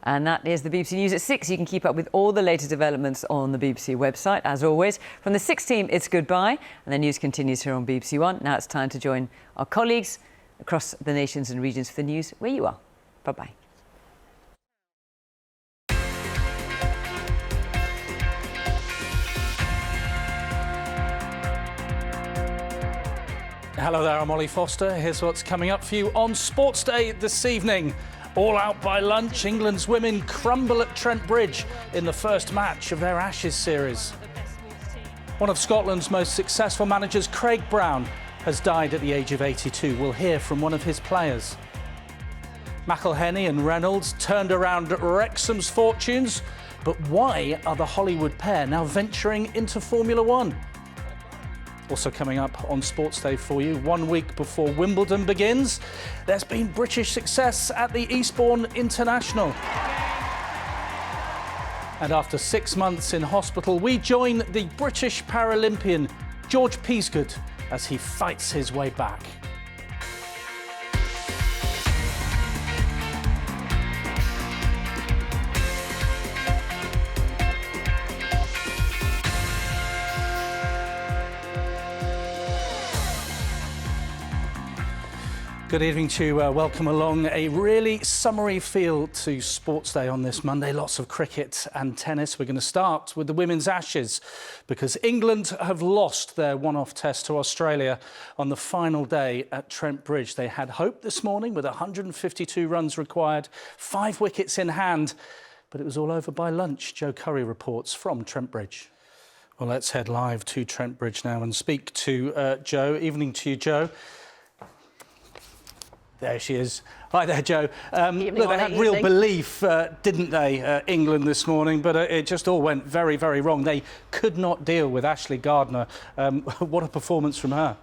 And that is the BBC News at 6. You can keep up with all the latest developments on the BBC website, as always. From the 6 team, it's goodbye. And the news continues here on BBC One. Now it's time to join our colleagues across the nations and regions for the news where you are. Bye-bye. Hello there, I'm Olly Foster. Here's what's coming up for you on Sportsday this evening. All out by lunch, England's women crumble at Trent Bridge in the first match of their Ashes series. One of Scotland's most successful managers, Craig Brown, has died at the age of 82. We'll hear from one of his players. McElhenney and Reynolds turned around Wrexham's fortunes, but why are the Hollywood pair now venturing into Formula One? Also coming up on Sportsday for you, 1 week before Wimbledon begins, there's been British success at the Eastbourne International. And after 6 months in hospital, we join the British Paralympian George Peasgood as he fights his way back. Good evening to you. Welcome along. A really summery feel to Sportsday on this Monday. Lots of cricket and tennis. We're going to start with the women's Ashes because England have lost their one-off test to Australia on the final day at Trent Bridge. They had hope this morning with 152 runs required, 5 wickets in hand, but it was all over by lunch. Joe Curry reports from Trent Bridge. Well, let's head live to Trent Bridge now and speak to Joe. Evening to you, Joe. There she is. Hi there, Joe. Look, they had real belief, didn't they, England this morning, but it just all went very, very wrong. They could not deal with Ashley Gardner. What a performance from her.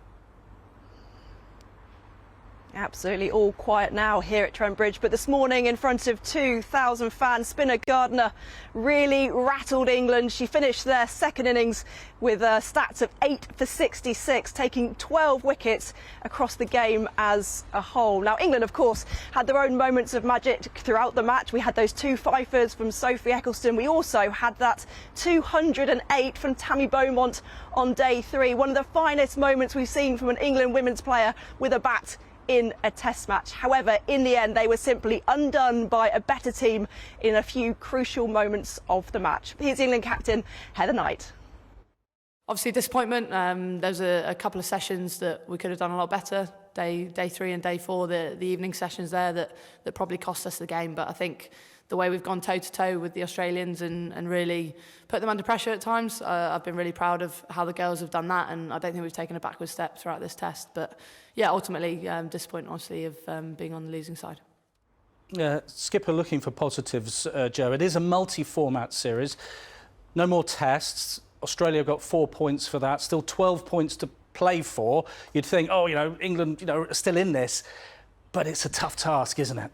Absolutely all quiet now here at Trent Bridge, but this morning in front of 2,000 fans, spinner Gardner really rattled England. She finished their second innings with stats of 8 for 66, taking 12 wickets across the game as a whole. Now, England, of course, had their own moments of magic throughout the match. We had those 2 fifers from Sophie Ecclestone. We also had that 208 from Tammy Beaumont on day 3. One of the finest moments we've seen from an England women's player with a bat in a test match. However, in the end, they were simply undone by a better team in a few crucial moments of the match. Here's England captain Heather Knight. Obviously disappointment. There's a couple of sessions that we could have done a lot better. Day 3 and day 4, the evening sessions there that probably cost us the game. But I think the way we've gone toe-to-toe with the Australians and really put them under pressure at times, I've been really proud of how the girls have done that, and I don't think we've taken a backward step throughout this test. But yeah, ultimately disappointed, obviously, of being on the losing side. Skipper looking for positives, Joe. It is a multi-format series. No more tests. Australia got 4 points for that. Still 12 points to play for. You'd think, oh, you know, England, you know, are still in this. But it's a tough task, isn't it?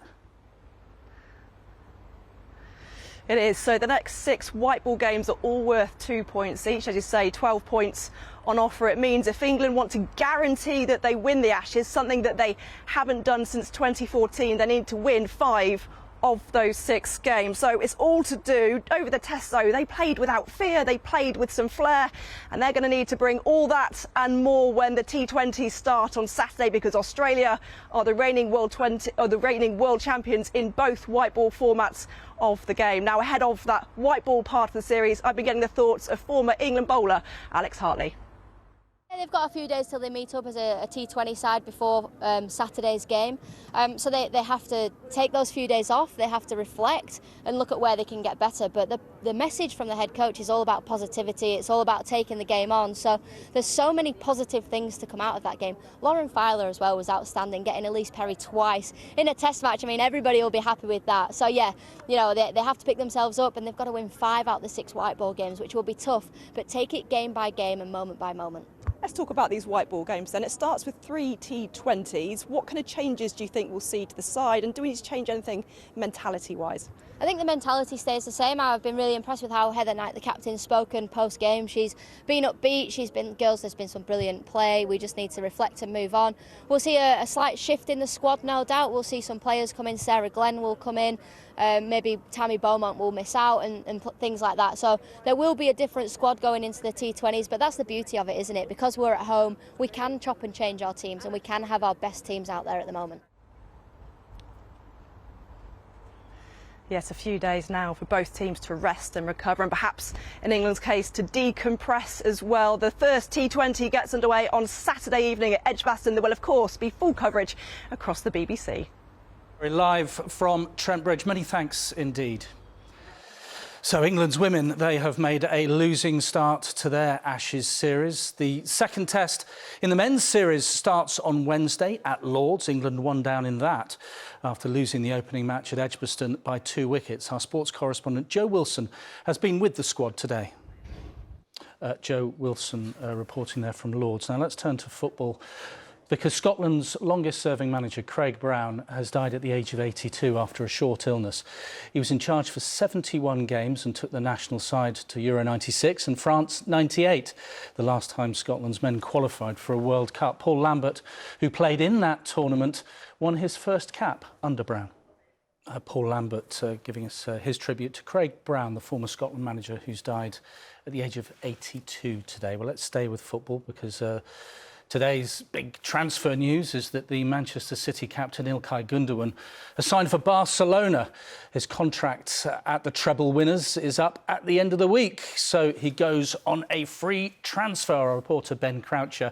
It is. So the next 6 white ball games are all worth 2 points each. As you say, 12 points on offer. It means if England want to guarantee that they win the Ashes, something that they haven't done since 2014, they need to win 5 of those 6 games. So it's all to do. Over the test, though, they played without fear, they played with some flair, and they're going to need to bring all that and more when the T20s start on Saturday, because Australia are the reigning world champions in both white ball formats of the game. Now, ahead of that white ball part of the series, I've been getting the thoughts of former England bowler Alex Hartley. They've got a few days till they meet up as a T20 side before Saturday's game, so they have to take those few days off, they have to reflect and look at where they can get better. But the message from the head coach is all about positivity, it's all about taking the game on, so there's so many positive things to come out of that game. Lauren Filer as well was outstanding, getting Elise Perry twice in a test match. I mean, everybody will be happy with that. So yeah, you know, they have to pick themselves up, and they've got to win 5 out of the 6 white ball games, which will be tough, but take it game by game and moment by moment. Let's talk about these white ball games then. It starts with 3 T20s. What kind of changes do you think we'll see to the side, and do we need to change anything mentality-wise? I think the mentality stays the same. I've been really impressed with how Heather Knight, the captain, spoken post-game. She's been upbeat, girls, there's been some brilliant play. We just need to reflect and move on. We'll see a slight shift in the squad, no doubt. We'll see some players come in. Sarah Glenn will come in. maybe Tammy Beaumont will miss out and things like that. So there will be a different squad going into the T20s, but that's the beauty of it, isn't it? Because we're at home, we can chop and change our teams and we can have our best teams out there at the moment. Yes, a few days now for both teams to rest and recover, and perhaps in England's case to decompress as well. The first T20 gets underway on Saturday evening at Edgbaston. There will of course be full coverage across the BBC. Live from Trent Bridge. Many thanks indeed. So England's women, they have made a losing start to their Ashes series. The second test in the men's series starts on Wednesday at Lord's. England one down in that after losing the opening match at Edgbaston by 2 wickets. Our sports correspondent Jo Wilson has been with the squad today. Jo Wilson reporting there from Lord's. Now let's turn to football, because Scotland's longest-serving manager, Craig Brown, has died at the age of 82 after a short illness. He was in charge for 71 games and took the national side to Euro 96 and France 98, the last time Scotland's men qualified for a World Cup. Paul Lambert, who played in that tournament, won his first cap under Brown. Paul Lambert giving us his tribute to Craig Brown, the former Scotland manager who's died at the age of 82 today. Well, let's stay with football, because today's big transfer news is that the Manchester City captain Ilkay Gundogan has signed for Barcelona. His contract at the treble winners is up at the end of the week, so he goes on a free transfer. Our reporter Ben Croucher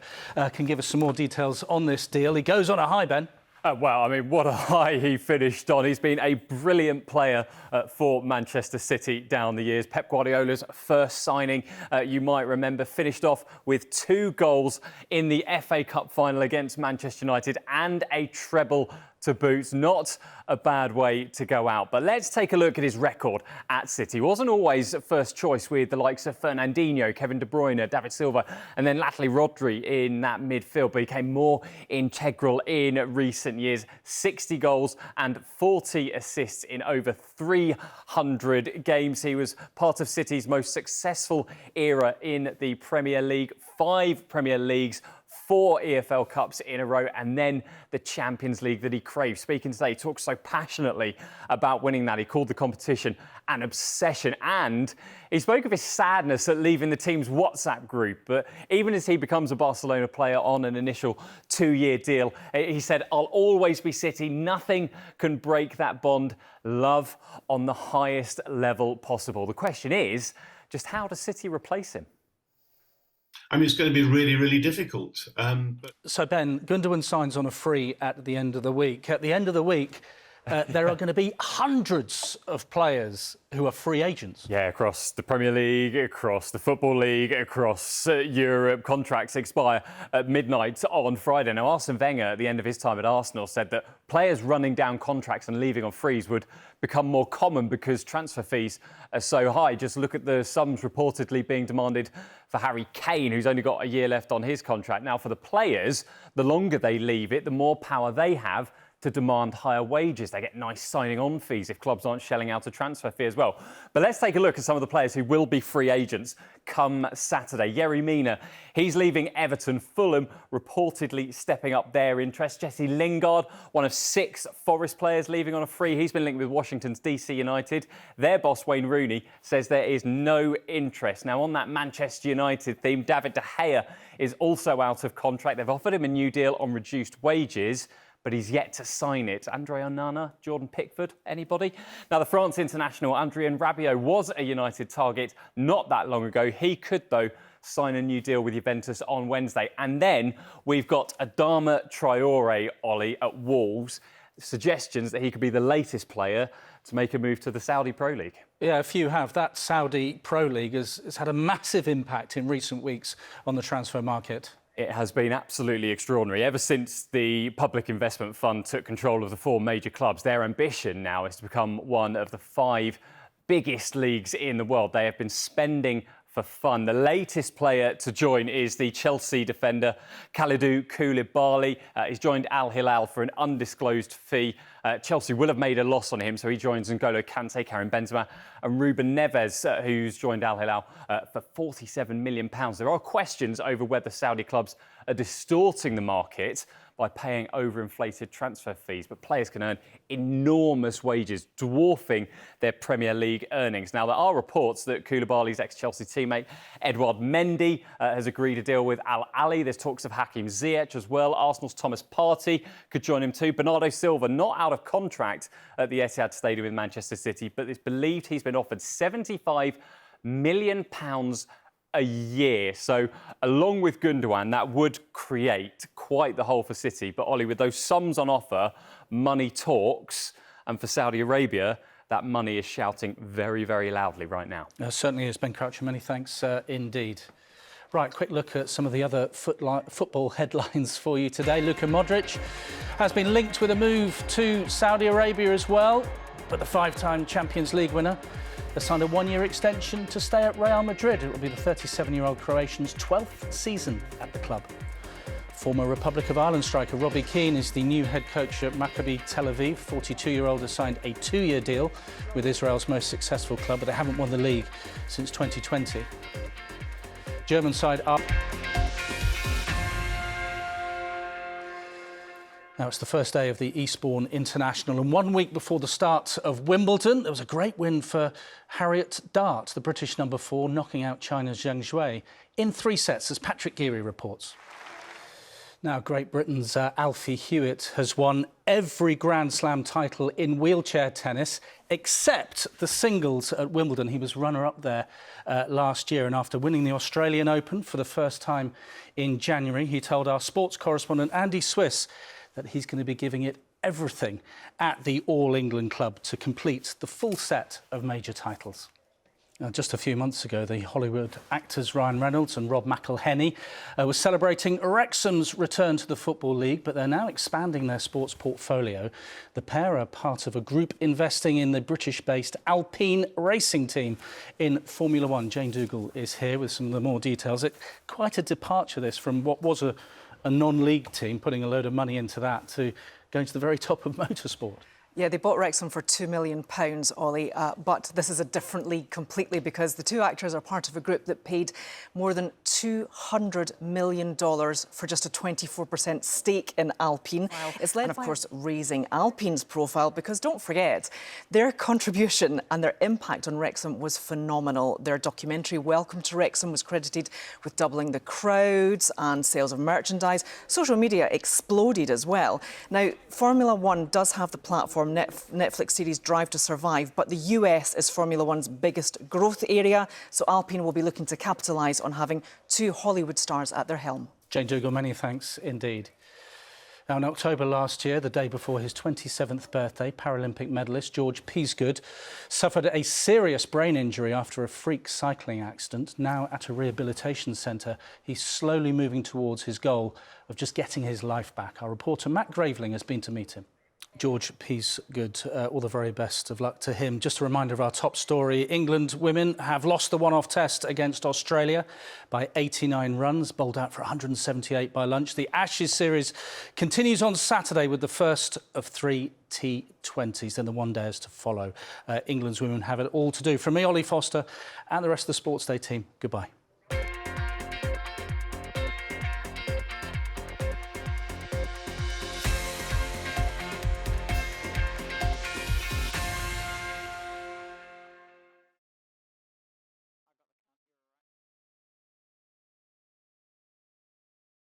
can give us some more details on this deal. He goes on a high, Ben. Well, I mean, what a high he finished on. He's been a brilliant player for Manchester City down the years. Pep Guardiola's first signing, you might remember, finished off with 2 goals in the FA Cup final against Manchester United and a treble to boot. Not a bad way to go out. But let's take a look at his record at City. He wasn't always first choice with the likes of Fernandinho, Kevin De Bruyne, David Silva, and then latterly Rodri in that midfield, but he became more integral in recent years. 60 goals and 40 assists in over 300 games. He was part of City's most successful era in the Premier League. 5 Premier Leagues, 4 EFL Cups in a row, and then the Champions League that he craved. Speaking today, he talks so passionately about winning that. He called the competition an obsession, and he spoke of his sadness at leaving the team's WhatsApp group. But even as he becomes a Barcelona player on an initial 2-year deal, he said, "I'll always be City. Nothing can break that bond. Love on the highest level possible." The question is, just how does City replace him? I mean, it's going to be really, really difficult. So, Ben, Gundogan signs on a free at the end of the week. At the end of the week, there are going to be hundreds of players who are free agents. Yeah, across the Premier League, across the Football League, across Europe. Contracts expire at midnight on Friday. Now, Arsene Wenger, at the end of his time at Arsenal, said that players running down contracts and leaving on frees would become more common because transfer fees are so high. Just look at the sums reportedly being demanded for Harry Kane, who's only got a year left on his contract. Now, for the players, the longer they leave it, the more power they have to demand higher wages. They get nice signing-on fees if clubs aren't shelling out a transfer fee as well. But let's take a look at some of the players who will be free agents come Saturday. Yerry Mina, he's leaving Everton. Fulham reportedly stepping up their interest. Jesse Lingard, one of 6 Forest players leaving on a free. He's been linked with Washington's DC United. Their boss, Wayne Rooney, says there is no interest. Now, on that Manchester United theme, David De Gea is also out of contract. They've offered him a new deal on reduced wages, but he's yet to sign it. Andre Onana, Jordan Pickford, anybody? Now, the France international, Adrien Rabiot, was a United target not that long ago. He could, though, sign a new deal with Juventus on Wednesday. And then we've got Adama Traore, Olly, at Wolves. Suggestions that he could be the latest player to make a move to the Saudi Pro League. Yeah, a few have. That Saudi Pro League has had a massive impact in recent weeks on the transfer market. It has been absolutely extraordinary. Ever since the Public Investment Fund took control of the 4 major clubs, their ambition now is to become one of the 5 biggest leagues in the world. They have been spending for fun. The latest player to join is the Chelsea defender Kalidou Koulibaly. He's joined Al Hilal for an undisclosed fee. Chelsea will have made a loss on him, so he joins N'Golo Kante, Karim Benzema and Ruben Neves, who's joined Al Hilal for £47 million. There are questions over whether Saudi clubs are distorting the market, by paying overinflated transfer fees. But players can earn enormous wages, dwarfing their Premier League earnings. Now, there are reports that Koulibaly's ex-Chelsea teammate Edouard Mendy has agreed a deal with Al-Ahly. There's talks of Hakim Ziyech as well. Arsenal's Thomas Partey could join him too. Bernardo Silva, not out of contract at the Etihad Stadium in Manchester City, but it's believed he's been offered £75 million a year. So along with Gundogan, that would create quite the hole for City. But Ollie, with those sums on offer, money talks, and for Saudi Arabia, that money is shouting very, very loudly right now. Certainly is, Ben Croucher. Many thanks indeed. Right, quick look at some of the other football headlines for you today. Luka Modric has been linked with a move to Saudi Arabia as well, but the five-time Champions League winner has signed a one-year extension to stay at Real Madrid. It will be the 37-year-old Croatian's 12th season at the club. Former Republic of Ireland striker Robbie Keane is the new head coach at Maccabi Tel Aviv. 42-year-old has signed a two-year deal with Israel's most successful club, but they haven't won the league since 2020. German side up. Now, it's the first day of the Eastbourne International, and 1 week before the start of Wimbledon, there was a great win for Harriet Dart, the British number 4, knocking out China's Zheng Zhuai in 3 sets, as Patrick Geary reports. Now, Great Britain's Alfie Hewitt has won every Grand Slam title in wheelchair tennis, except the singles at Wimbledon. He was runner-up there last year, and after winning the Australian Open for the first time in January, he told our sports correspondent Andy Swiss that he's going to be giving it everything at the All England club to complete the full set of major titles. Now, just a few months ago, the Hollywood actors Ryan Reynolds and Rob McElhenney were celebrating Wrexham's return to the Football League, but they're now expanding their sports portfolio. The pair are part of a group investing in the British-based Alpine racing team in Formula One. Jane Dougal is here with some of the more details. Quite a departure, this, from what was a non-league team, putting a load of money into that, to going to the very top of motorsport. Yeah, they bought Wrexham for £2 million, Ollie, but this is a different league completely, because the two actors are part of a group that paid more than $200 million for just a 24% stake in Alpine. Wow. It's led, and of course, raising Alpine's profile, because don't forget, their contribution and their impact on Wrexham was phenomenal. Their documentary, Welcome to Wrexham, was credited with doubling the crowds and sales of merchandise. Social media exploded as well. Now, Formula One does have the platform Netflix series Drive to Survive, but the US is Formula One's biggest growth area, so Alpine will be looking to capitalise on having 2 Hollywood stars at their helm. Jane Dougal, many thanks indeed. Now, in October last year, the day before his 27th birthday, Paralympic medalist George Peasgood suffered a serious brain injury after a freak cycling accident. Now at a rehabilitation centre, he's slowly moving towards his goal of just getting his life back. Our reporter Matt Graveling has been to meet him. George Peasgood, all the very best of luck to him. Just a reminder of our top story. England women have lost the one-off test against Australia by 89 runs, bowled out for 178 by lunch. The Ashes series continues on Saturday with the first of 3 T20s, then the one-days to follow. England's women have it all to do. From me, Olly Foster, and the rest of the Sportsday team, goodbye.